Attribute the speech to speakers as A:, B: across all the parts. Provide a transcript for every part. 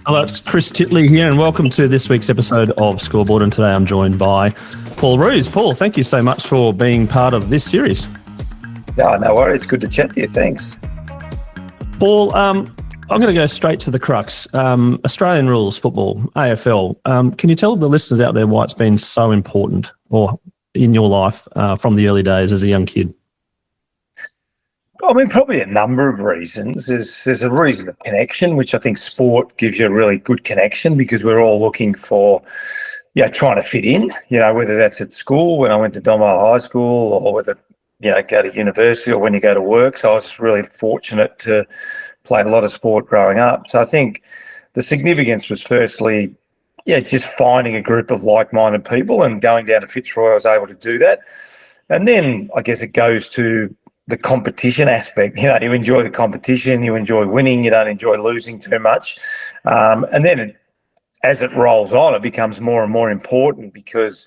A: Hello, it's Chris Titley here, and welcome to this week's episode of Scoreboard. And today I'm joined by Paul Roos. Paul, thank you so much for being part of this series.
B: No worries. Good to chat to you. Thanks.
A: Paul, I'm going to go straight to the crux. Australian rules football, AFL. Can you tell the listeners out there why it's been so important, or in your life from the early days as a young kid?
B: I mean, probably a number of reasons. There's a reason of connection, which I think sport gives you a really good connection because we're all looking for, trying to fit in, whether that's at school when I went to Domo High School or whether, go to university or when you go to work. So I was really fortunate to play a lot of sport growing up. So I think the significance was firstly, just finding a group of like-minded people, and going down to Fitzroy, I was able to do that. And then I guess it goes to the competition aspect. You enjoy the competition, you enjoy winning, you don't enjoy losing too much. And then as it rolls on, it becomes more and more important because,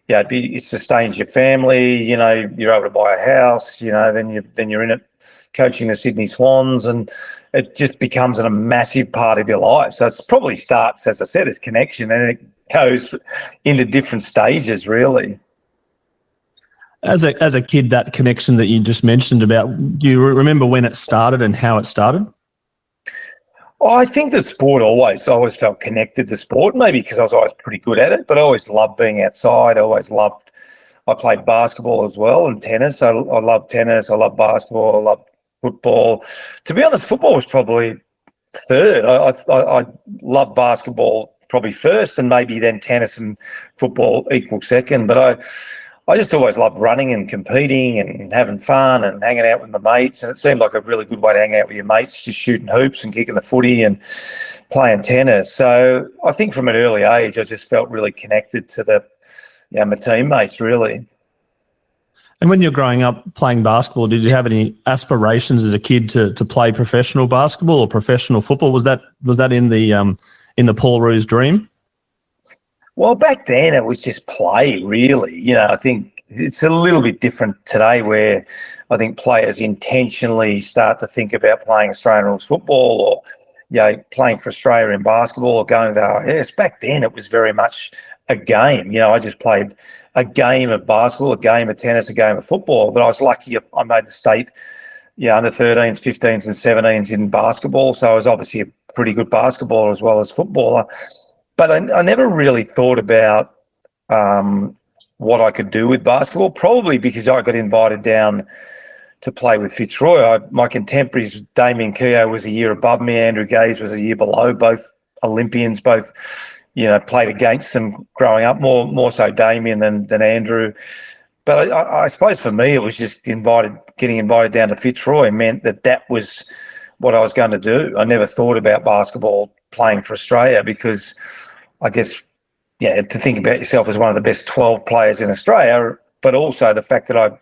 B: it sustains your family. You're able to buy a house. Then you're in it coaching the Sydney Swans, and it just becomes a massive part of your life. So it probably starts, as I said, as connection, and it goes into different stages, really.
A: As a kid, that connection that you just mentioned about, do you remember when it started and how it started?
B: I think the sport I always felt connected to sport, maybe because I was always pretty good at it, but I always loved being outside. I played basketball as well and tennis. I love tennis. I love basketball. I love football. To be honest, football was probably third. I love basketball probably first, and maybe then tennis and football equal second. But I just always loved running and competing and having fun and hanging out with my mates. And it seemed like a really good way to hang out with your mates, just shooting hoops and kicking the footy and playing tennis. So I think from an early age, I just felt really connected to my teammates, really.
A: And when you're growing up playing basketball, did you have any aspirations as a kid to play professional basketball or professional football? Was that in the Paul Roos dream?
B: Well, back then it was just play, really. I think it's a little bit different today, where I think players intentionally start to think about playing Australian rules football or, playing for Australia in basketball or going to the RIS. Back then it was very much a game. I just played a game of basketball, a game of tennis, a game of football. But I was lucky I made the state, under 13s, 15s and 17s in basketball. So I was obviously a pretty good basketballer as well as footballer. But I never really thought about what I could do with basketball, probably because I got invited down to play with Fitzroy. My contemporaries, Damien Keogh was a year above me, Andrew Gaze was a year below, both Olympians, both, played against them growing up, more so Damien than Andrew. But I suppose for me it was just getting invited down to Fitzroy meant that was what I was going to do. I never thought about basketball playing for Australia because I guess, to think about yourself as one of the best 12 players in Australia, but also the fact that I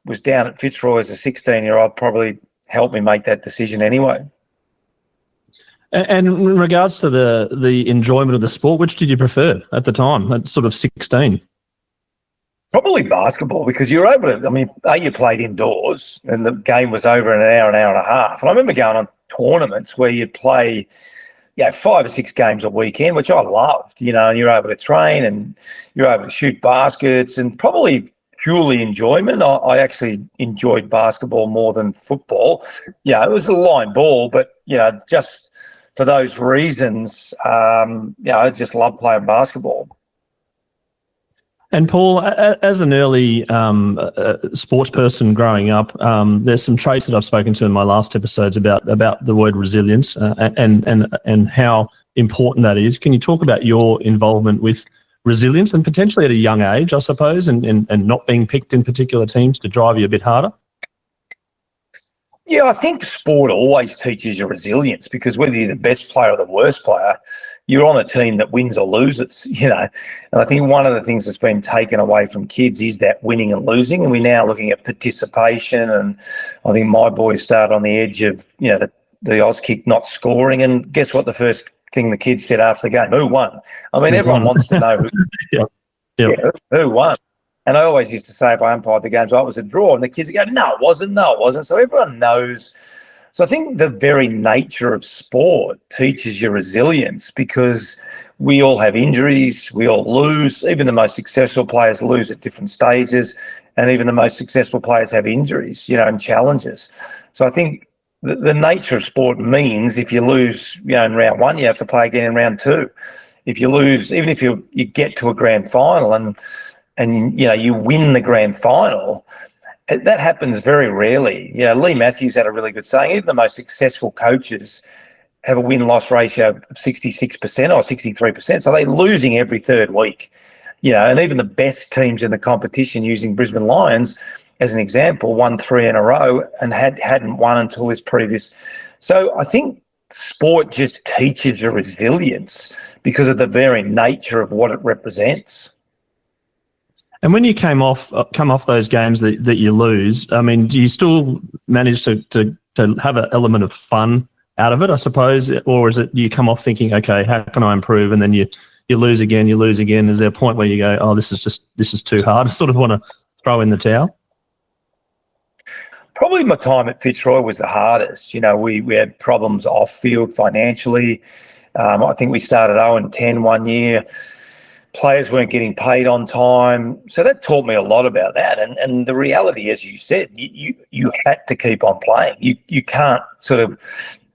B: was down at Fitzroy as a 16-year-old probably helped me make that decision anyway.
A: And in regards to the enjoyment of the sport, which did you prefer at the time, at sort of 16?
B: Probably basketball, because you were able to, you played indoors and the game was over in an hour and a half. And I remember going on tournaments where you'd play 5 or 6 games a weekend, which I loved, and you're able to train and you're able to shoot baskets, and probably purely enjoyment. I actually enjoyed basketball more than football. It was a line ball, but, just for those reasons, I just love playing basketball.
A: And Paul, as an early sports person growing up, there's some traits that I've spoken to in my last episodes about the word resilience and how important that is. Can you talk about your involvement with resilience, and potentially at a young age, I suppose, and not being picked in particular teams to drive you a bit harder?
B: Yeah, I think sport always teaches you resilience, because whether you're the best player or the worst player, you're on a team that wins or loses, And I think one of the things that's been taken away from kids is that winning and losing. And we're now looking at participation. And I think my boys started on the edge of, the Auskick not scoring. And guess what the first thing the kids said after the game? Who won? I mean, everyone wants to know who won. And I always used to say, if I umpired the games, it was a draw. And the kids would go, no, it wasn't. So everyone knows So I think the very nature of sport teaches you resilience, because we all have injuries, we all lose. Even the most successful players lose at different stages, and even the most successful players have injuries, and challenges. So I think the nature of sport means if you lose, in round one, you have to play again in round two. If you lose, even if you get to a grand final and you win the grand final, that happens very rarely. Lee Matthews had a really good saying. Even the most successful coaches have a win-loss ratio of 66% or 63%. So they're losing every third week. And even the best teams in the competition, using Brisbane Lions as an example, won 3 in a row and hadn't won until this previous. So I think sport just teaches you resilience because of the very nature of what it represents.
A: And when you come off those games that you lose, I mean, do you still manage to have an element of fun out of it, I suppose, or is it you come off thinking, okay, how can I improve, and then you lose again, Is there a point where you go, oh, this is too hard, I sort of want to throw in the towel?
B: Probably my time at Fitzroy was the hardest. We had problems off field financially. I think we started 0-10 one year. Players weren't getting paid on time. So that taught me a lot about that. And the reality, as you said, you had to keep on playing. You can't sort of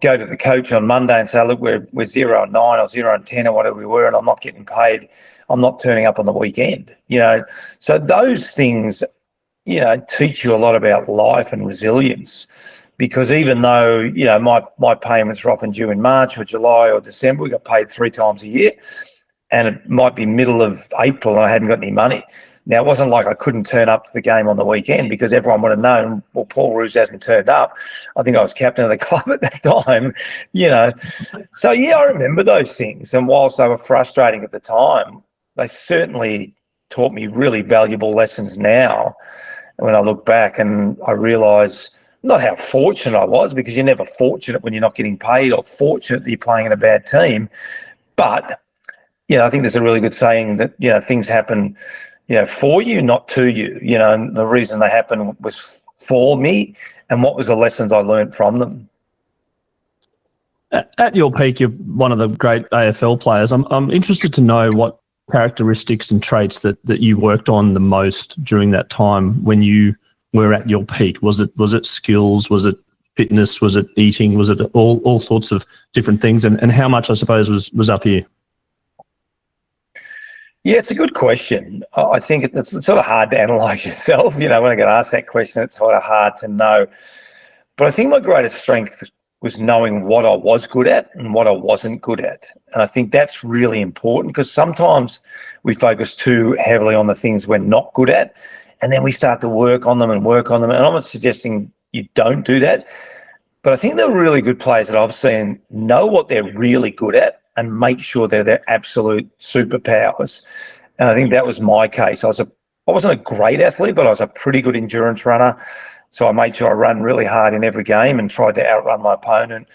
B: go to the coach on Monday and say, look, we're 0-9 or 0-10 or whatever we were, and I'm not getting paid. I'm not turning up on the weekend. So those things, teach you a lot about life and resilience, because even though, my payments were often due in March or July or December, we got paid 3 times a year. And it might be middle of April and I hadn't got any money. Now, it wasn't like I couldn't turn up to the game on the weekend, because everyone would have known, well, Paul Roos hasn't turned up. I think I was captain of the club at that time, So, I remember those things. And whilst they were frustrating at the time, they certainly taught me really valuable lessons now. And when I look back and I realise not how fortunate I was, because you're never fortunate when you're not getting paid, or fortunate that you're playing in a bad team. But I think there's a really good saying that, things happen, for you, not to you, and the reason they happen was for me, and what was the lessons I learned from them.
A: At your peak, you're one of the great AFL players. I'm interested to know what characteristics and traits that you worked on the most during that time when you were at your peak. Was it skills? Was it fitness? Was it eating? Was it all sorts of different things? And how much, I suppose, was up here?
B: Yeah, it's a good question. I think it's sort of hard to analyse yourself. When I get asked that question, it's sort of hard to know. But I think my greatest strength was knowing what I was good at and what I wasn't good at. And I think that's really important, because sometimes we focus too heavily on the things we're not good at, and then we start to work on them. And I'm not suggesting you don't do that. But I think the really good players that I've seen know what they're really good at and make sure they're their absolute superpowers. And I think that was my case. I wasn't a great athlete, but I was a pretty good endurance runner. So I made sure I ran really hard in every game and tried to outrun my opponent.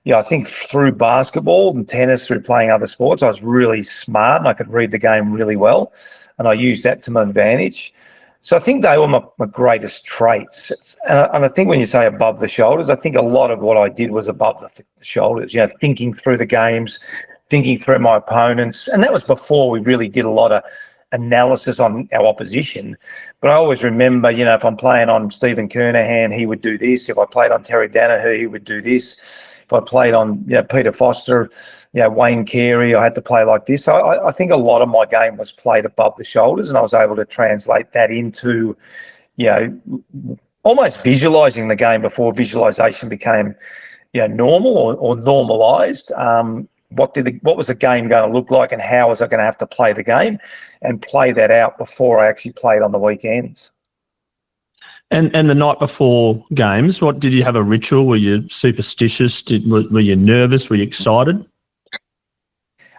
B: I think through basketball and tennis, through playing other sports, I was really smart and I could read the game really well. And I used that to my advantage. So I think they were my greatest traits. And I think when you say above the shoulders, I think a lot of what I did was above the shoulders, thinking through the games, thinking through my opponents. And that was before we really did a lot of analysis on our opposition. But I always remember, if I'm playing on Stephen Kernahan, he would do this. If I played on Terry Danaher, he would do this. If I played on Peter Foster, Wayne Carey, I had to play like this. So I think a lot of my game was played above the shoulders, and I was able to translate that into, almost visualising the game before visualisation became, normal or normalised. What was the game going to look like, and how was I going to have to play the game, and play that out before I actually played on the weekends.
A: And the night before games, what did you have a ritual? Were you superstitious? Were you nervous? Were you excited?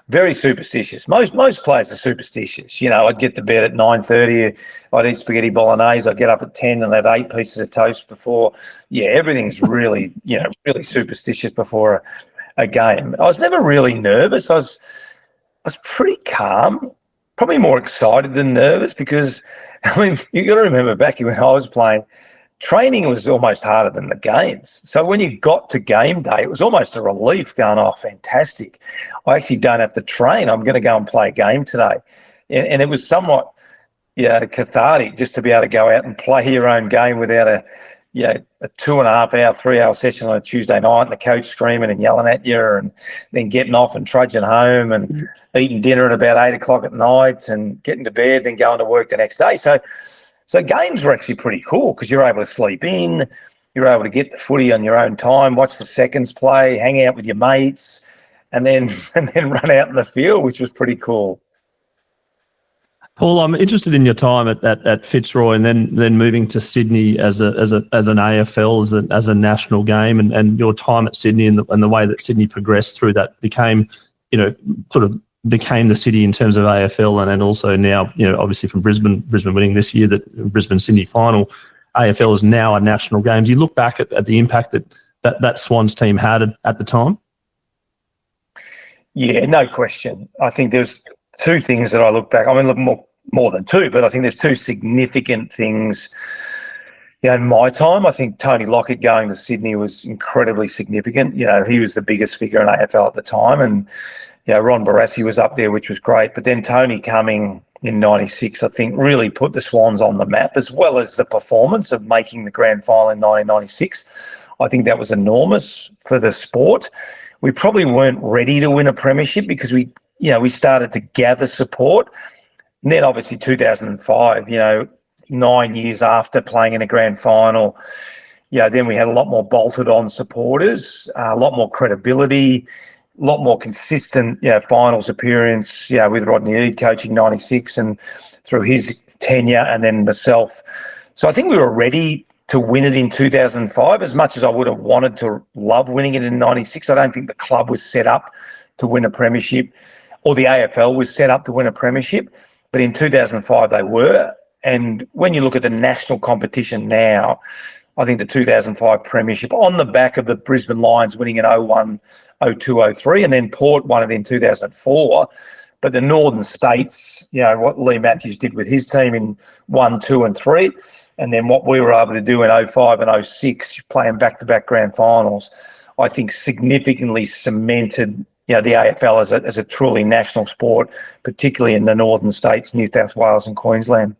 B: Very superstitious. Most players are superstitious. I'd get to bed at 9:30. I'd eat spaghetti bolognese. I'd get up at 10 and have 8 pieces of toast before. Yeah, everything's really, really superstitious before a game. I was never really nervous. I was pretty calm, probably more excited than nervous, because, you got to remember back when I was playing, training was almost harder than the games. So when you got to game day, it was almost a relief going, oh, fantastic. I actually don't have to train. I'm going to go and play a game today. And it was somewhat cathartic just to be able to go out and play your own game without a 2.5 hour, 3 hour session on a Tuesday night and the coach screaming and yelling at you and then getting off and trudging home and eating dinner at about 8 o'clock at night and getting to bed, then going to work the next day. So games were actually pretty cool because you're able to sleep in, you're able to get the footy on your own time, watch the seconds play, hang out with your mates, and then run out in the field, which was pretty cool.
A: Paul, I'm interested in your time at Fitzroy and then moving to Sydney as an AFL, as a national game, and your time at Sydney and the way that Sydney progressed through that became the city in terms of AFL, and also now, obviously from Brisbane winning this year, that Brisbane-Sydney final, AFL is now a national game. Do you look back at the impact that Swans team had at the time? Yeah,
B: no question. I think there's two things that I look back. I mean, look, more than two, but I think there's two significant things. In my time, I think Tony Lockett going to Sydney was incredibly significant. He was the biggest figure in AFL at the time, and Ron Barassi was up there, which was great. But then Tony coming in 96, I think, really put the Swans on the map, as well as the performance of making the grand final in 1996. I think that was enormous for the sport. We probably weren't ready to win a premiership because we started to gather support. And then obviously 2005, 9 years after playing in a grand final, then we had a lot more bolted on supporters, a lot more credibility, a lot more consistent, finals appearance, with Rodney Eade coaching 96 and through his tenure, and then myself. So I think we were ready to win it in 2005. As much as I would have wanted to love winning it in 96, I don't think the club was set up to win a premiership, or the AFL was set up to win a premiership. But in 2005, they were. And when you look at the national competition now, I think the 2005 premiership, on the back of the Brisbane Lions winning in 01, 02, 03, and then Port won it in 2004. But the Northern States, what Lee Matthews did with his team in 1, 2 and 3, and then what we were able to do in 05 and 06, playing back-to-back grand finals, I think significantly cemented the AFL as a truly national sport, particularly in the Northern States, New South Wales and Queensland.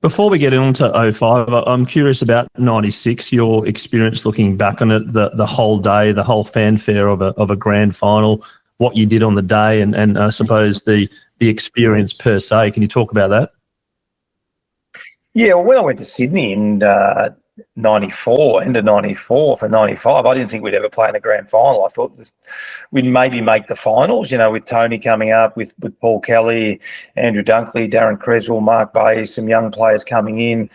A: Before we get into 05, I'm curious about 96, your experience looking back on it, the whole day, the whole fanfare of a grand final, what you did on the day, and I suppose the experience per se. Can you talk about that?
B: Yeah, well, when I went to Sydney in 94, end of 94 for 95, I didn't think we'd ever play in a grand final. I thought we'd maybe make the finals, with Tony coming up, with Paul Kelly, Andrew Dunkley, Darren Creswell, Mark Bay, some young players coming in,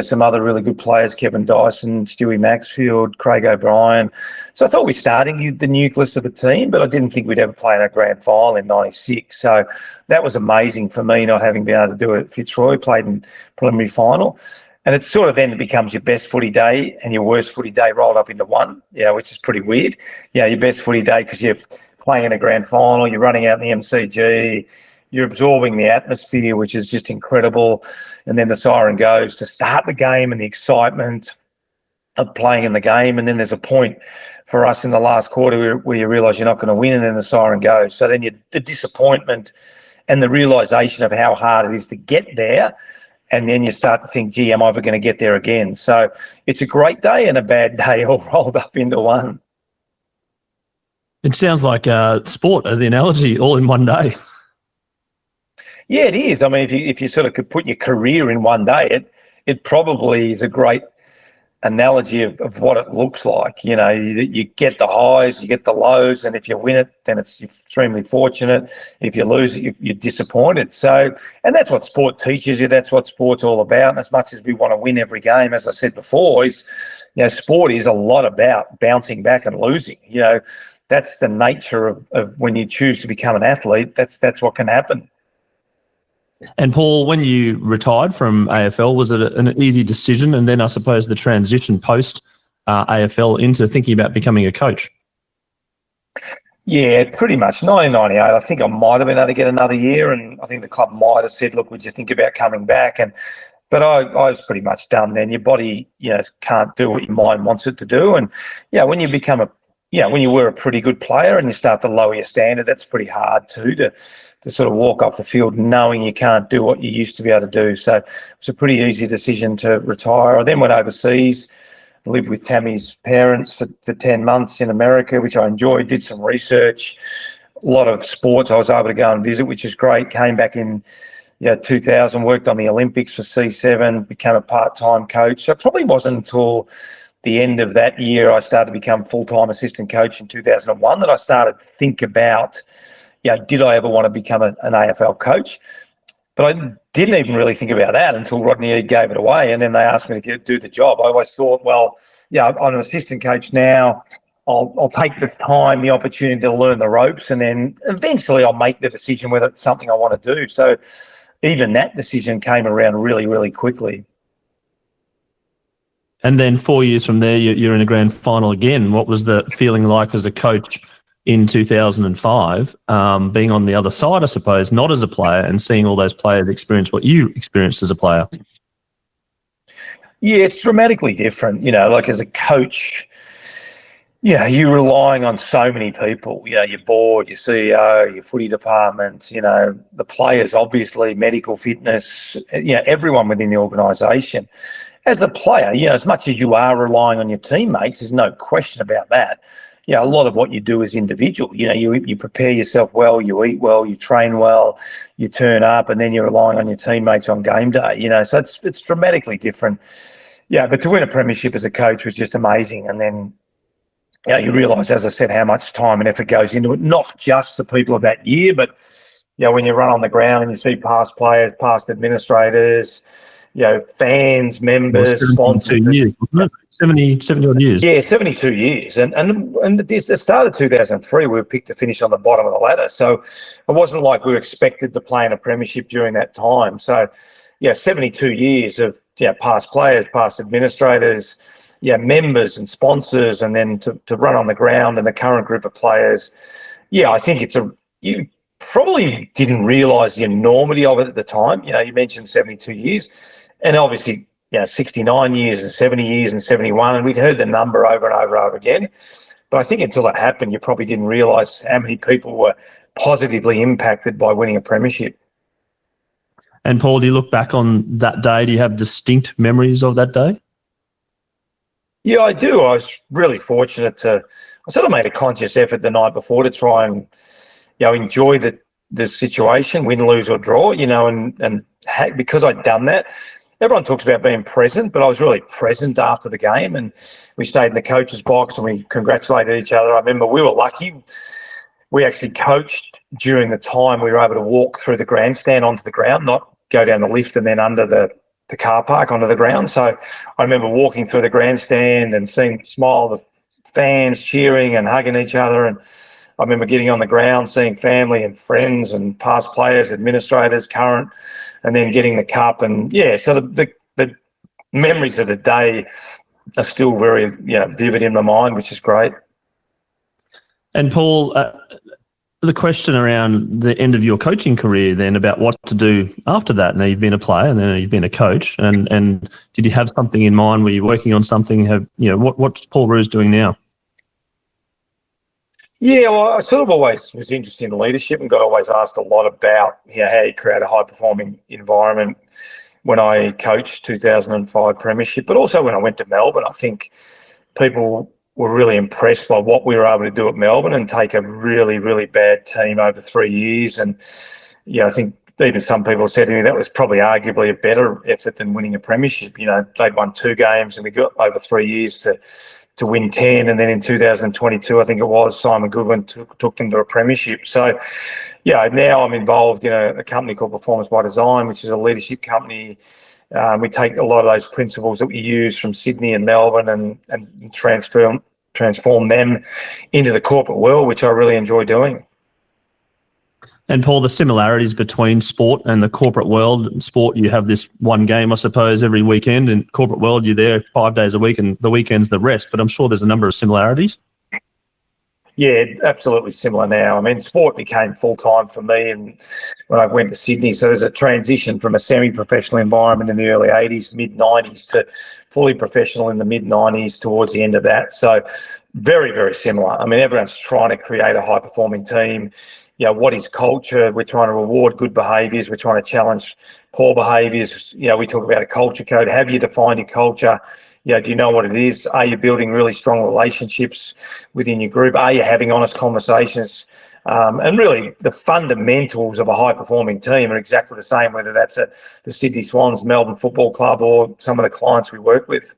B: some other really good players, Kevin Dyson, Stewie Maxfield, Craig O'Brien. So I thought we started the nucleus of the team, but I didn't think we'd ever play in a grand final in 96. So that was amazing for me, not having been able to do it at Fitzroy, played in preliminary final. And it's sort of then it becomes your best footy day and your worst footy day rolled up into one, which is pretty weird. Your best footy day because you're playing in a grand final, you're running out in the MCG, you're absorbing the atmosphere, which is just incredible. And then the siren goes to start the game and the excitement of playing in the game. And then there's a point for us in the last quarter where you realise you're not going to win, and then the siren goes. So then the disappointment and the realisation of how hard it is to get there. And then you start to think, gee, am I ever going to get there again? So it's a great day and a bad day all rolled up into one.
A: It sounds like sport, the analogy, all in one day.
B: Yeah, it is. I mean, if you sort of could put your career in one day, it probably is a great analogy of what it looks like. You get the highs, you get the lows, and if you win it, then it's extremely fortunate. If you lose it, you're disappointed. So, and that's what sport teaches you. That's what sport's all about. And as much as we want to win every game, as I said before, sport is a lot about bouncing back and losing. That's the nature of when you choose to become an athlete. That's what can happen.
A: And Paul, when you retired from AFL, was it an easy decision? And then I suppose the transition post AFL into thinking about becoming a coach?
B: Yeah, pretty much. 1998, I think I might have been able to get another year, and I think the club might have said, look, would you think about coming back? And But I was pretty much done then. Your body, can't do what your mind wants it to do. And, when you become when you were a pretty good player and you start to lower your standard, that's pretty hard too, to sort of walk off the field knowing you can't do what you used to be able to do. So it was a pretty easy decision to retire. I then went overseas, lived with Tammy's parents for 10 months in America, which I enjoyed, did some research, a lot of sports I was able to go and visit, which is great. Came back in 2000, worked on the Olympics for C7, became a part-time coach. So it probably wasn't until the end of that year I started to become full-time assistant coach in 2001 that I started to think about, did I ever want to become an AFL coach? But I didn't even really think about that until Rodney Eade gave it away, and then they asked me to do the job. I always thought, I'm an assistant coach now. I'll take the time, the opportunity to learn the ropes, and then eventually I'll make the decision whether it's something I want to do. So even that decision came around really, really quickly.
A: And then 4 years from there, you're in a grand final again. What was the feeling like as a coach in 2005, being on the other side, I suppose, not as a player, and seeing all those players experience what you experienced as a player?
B: Yeah, it's dramatically different. Like as a coach, you're relying on so many people, your board, your CEO, your footy department, the players, obviously, medical fitness, everyone within the organisation. As a player, as much as you are relying on your teammates, there's no question about that. A lot of what you do is individual. You prepare yourself well, you eat well, you train well, you turn up, and then you're relying on your teammates on game day. So it's dramatically different. But to win a premiership as a coach was just amazing. And then you realise, as I said, how much time and effort goes into it, not just the people of that year, but when you run on the ground and you see past players, past administrators, fans, members, sponsors.
A: 70 odd years.
B: Yeah, 72 years. And at the start of 2003, we were picked to finish on the bottom of the ladder. So it wasn't like we were expected to play in a premiership during that time. So, 72 years of past players, past administrators, members and sponsors, and then to run on the ground and the current group of players. I think you probably didn't realise the enormity of it at the time. You mentioned 72 years. And obviously, 69 years and 70 years and 71, and we'd heard the number over and over and over again. But I think until that happened, you probably didn't realise how many people were positively impacted by winning a premiership.
A: And Paul, do you look back on that day? Do you have distinct memories of that day?
B: Yeah, I do. I was really fortunate I sort of made a conscious effort the night before to try and, enjoy the situation, win, lose or draw, and because I'd done that. Everyone talks about being present, but I was really present after the game, and we stayed in the coach's box and we congratulated each other. I remember we were lucky. We actually coached during the time we were able to walk through the grandstand onto the ground, not go down the lift and then under the car park onto the ground. So I remember walking through the grandstand and seeing the smile of the fans cheering and hugging each other. And I remember getting on the ground, seeing family and friends and past players, administrators, current, and then getting the cup. And so the memories of the day are still very vivid in my mind, which is great.
A: And Paul, the question around the end of your coaching career then about what to do after that. Now you've been a player and then you've been a coach, and did you have something in mind? Were you working on something? What's Paul Roos doing now?
B: Yeah, well, I sort of always was interested in leadership and got always asked a lot about how you create a high-performing environment when I coached 2005 premiership, but also when I went to Melbourne. I think people were really impressed by what we were able to do at Melbourne and take a really, really bad team over 3 years. And, I think even some people said to me that was probably arguably a better effort than winning a premiership. They'd won 2 games and we got over 3 years to win 10, and then in 2022, I think it was, Simon Goodwin took them to a premiership. So, now I'm involved in a company called Performance by Design, which is a leadership company. We take a lot of those principles that we use from Sydney and Melbourne and transform them into the corporate world, which I really enjoy doing.
A: And Paul, the similarities between sport and the corporate world. Sport, you have this one game, I suppose, every weekend. In corporate world, you're there 5 days a week and the weekend's the rest. But I'm sure there's a number of similarities.
B: Yeah, absolutely similar now. I mean, sport became full-time for me and when I went to Sydney. So there's a transition from a semi-professional environment in the early 80s, mid-90s to fully professional in the mid-90s towards the end of that. So very, very similar. I mean, everyone's trying to create a high-performing team. What is culture? We're trying to reward good behaviours. We're trying to challenge poor behaviours. We talk about a culture code. Have you defined your culture? Do you know what it is? Are you building really strong relationships within your group? Are you having honest conversations? And really, the fundamentals of a high-performing team are exactly the same, whether that's the Sydney Swans, Melbourne Football Club, or some of the clients we work with.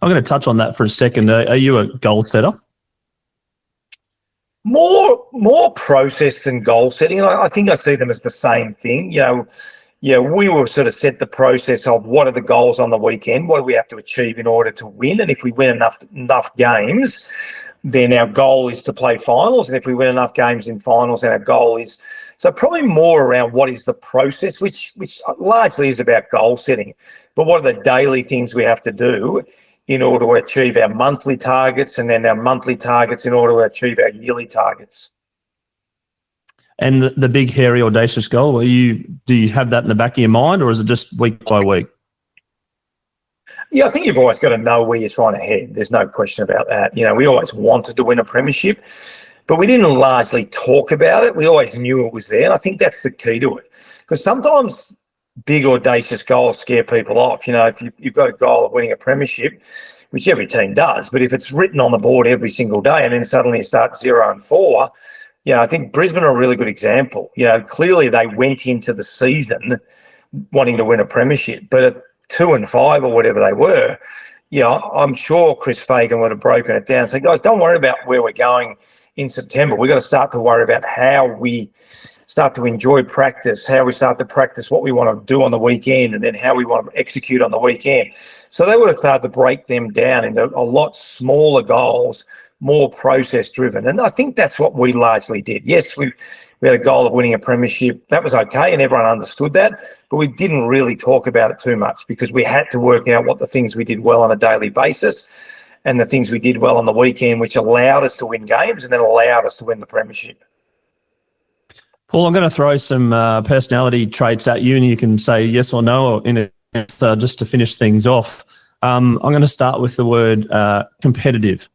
A: I'm going to touch on that for a second. Are you a goal setter?
B: More process than goal setting. And I think I see them as the same thing. We will sort of set the process of what are the goals on the weekend, what do we have to achieve in order to win, and if we win enough games, then our goal is to play finals, and if we win enough games in finals, then our goal is so probably more around what is the process, which largely is about goal setting, but what are the daily things we have to do in order to achieve our monthly targets, and then our monthly targets in order to achieve our yearly targets.
A: And the big, hairy, audacious goal, do you have that in the back of your mind, or is it just week by week?
B: Yeah, I think you've always got to know where you're trying to head. There's no question about that. We always wanted to win a premiership, but we didn't largely talk about it. We always knew it was there, and I think that's the key to it. Because sometimes big, audacious goals scare people off. If you've got a goal of winning a premiership, which every team does, but if it's written on the board every single day and then suddenly you start 0-4, I think Brisbane are a really good example. Clearly they went into the season wanting to win a premiership, but at 2-5 or whatever they were, I'm sure Chris Fagan would have broken it down. So, guys, don't worry about where we're going in September. We've got to start to worry about how we start to enjoy practice, how we start to practice what we want to do on the weekend, and then how we want to execute on the weekend. So they would have started to break them down into a lot smaller goals, more process-driven. And I think that's what we largely did. Yes, we had a goal of winning a premiership. That was okay, and everyone understood that. But we didn't really talk about it too much because we had to work out what the things we did well on a daily basis and the things we did well on the weekend, which allowed us to win games and then allowed us to win the premiership.
A: Paul, I'm going to throw some personality traits at you, and you can say yes or no, or just to finish things off. I'm going to start with the word competitive.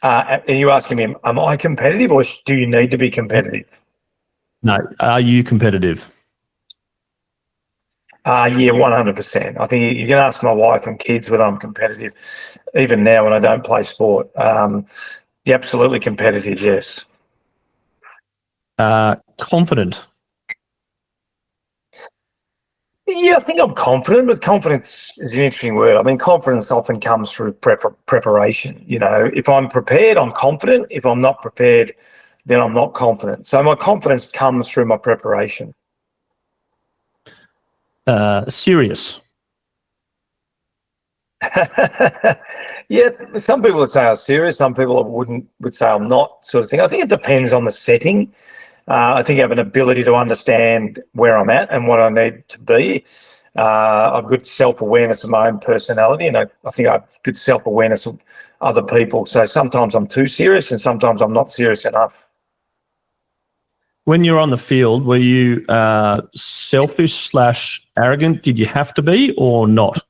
B: Are you asking me, am I competitive, or do you need to be competitive?
A: No, are you competitive?
B: Yeah, 100%. I think you can ask my wife and kids whether I'm competitive, even now when I don't play sport. Yeah, absolutely competitive, yes.
A: Confident.
B: Yeah, I think I'm confident, but confidence is an interesting word. I mean, confidence often comes through preparation. If I'm prepared, I'm confident. If I'm not prepared, then I'm not confident. So my confidence comes through my preparation.
A: Serious.
B: Yeah, some people would say I'm serious. Some people would say I'm not, sort of thing. I think it depends on the setting. I think I have an ability to understand where I'm at and what I need to be. I've good self-awareness of my own personality, and I think I have good self-awareness of other people. So sometimes I'm too serious and sometimes I'm not serious enough.
A: When you're on the field, were you selfish/arrogant? Did you have to be or not?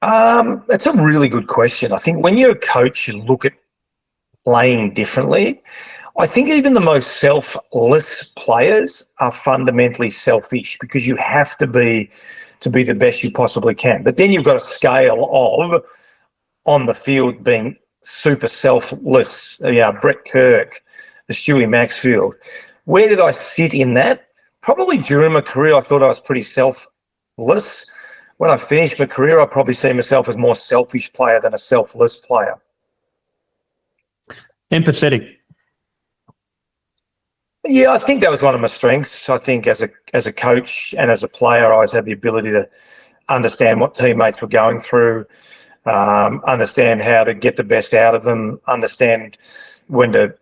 B: That's a really good question. I think when you're a coach, you look at playing differently. I think even the most selfless players are fundamentally selfish because you have to be the best you possibly can. But then you've got a scale of on the field being super selfless. Brett Kirk, the Stewie Maxfield. Where did I sit in that? Probably during my career, I thought I was pretty selfless. When I finished my career, I probably see myself as more selfish player than a selfless player.
A: Empathetic.
B: Yeah, I think that was one of my strengths. I think as a coach and as a player, I always had the ability to understand what teammates were going through, understand how to get the best out of them, understand when to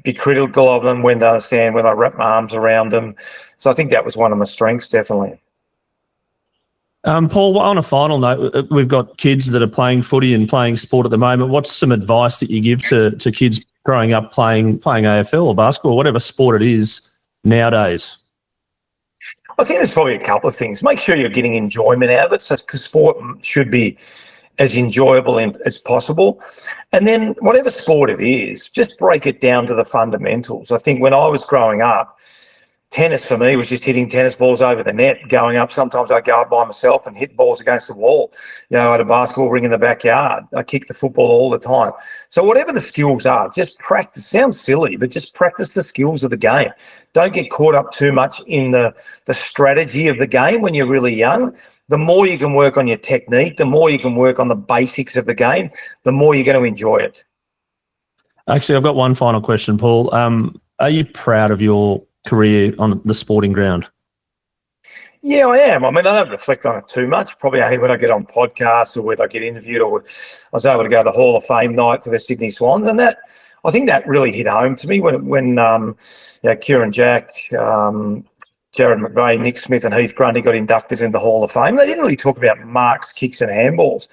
B: be critical of them, when to understand when I wrap my arms around them. So I think that was one of my strengths, definitely.
A: Paul, on a final note, we've got kids that are playing footy and playing sport at the moment. What's some advice that you give to kids growing up playing AFL or basketball, whatever sport it is nowadays?
B: I think there's probably a couple of things. Make sure you're getting enjoyment out of it, because sport should be as enjoyable as possible. And then whatever sport it is, just break it down to the fundamentals. I think when I was growing up, tennis for me was just hitting tennis balls over the net, going up. Sometimes I'd go up by myself and hit balls against the wall. You know, I had a basketball ring in the backyard. I kicked the football all the time. So whatever the skills are, just practice. Sounds silly, but just practice the skills of the game. Don't get caught up too much in the strategy of the game when you're really young. The more you can work on your technique, the more you can work on the basics of the game, the more you're going to enjoy it.
A: Actually, I've got one final question, Paul. Are you proud of your career on the sporting ground?
B: Yeah, I am. I mean, I don't reflect on it too much. Probably only when I get on podcasts or whether I get interviewed, or I was able to go to the Hall of Fame night for the Sydney Swans, and that, I think that really hit home to me when Kieran Jack, Jared McVeigh, Nick Smith and Heath Grundy got inducted into the Hall of Fame. They didn't really talk about marks, kicks and handballs.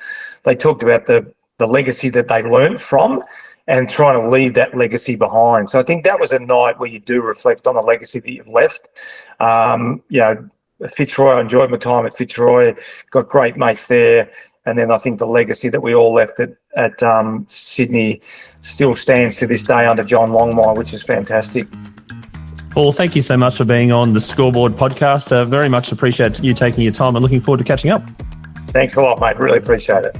B: They talked about the legacy that they learned from and trying to leave that legacy behind. So I think that was a night where you do reflect on the legacy that you've left. Fitzroy, I enjoyed my time at Fitzroy, got great mates there. And then I think the legacy that we all left at Sydney still stands to this day under John Longmire, which is fantastic.
A: Paul, thank you so much for being on the Scoreboard podcast. Very much appreciate you taking your time and looking forward to catching up.
B: Thanks a lot, mate. Really appreciate it.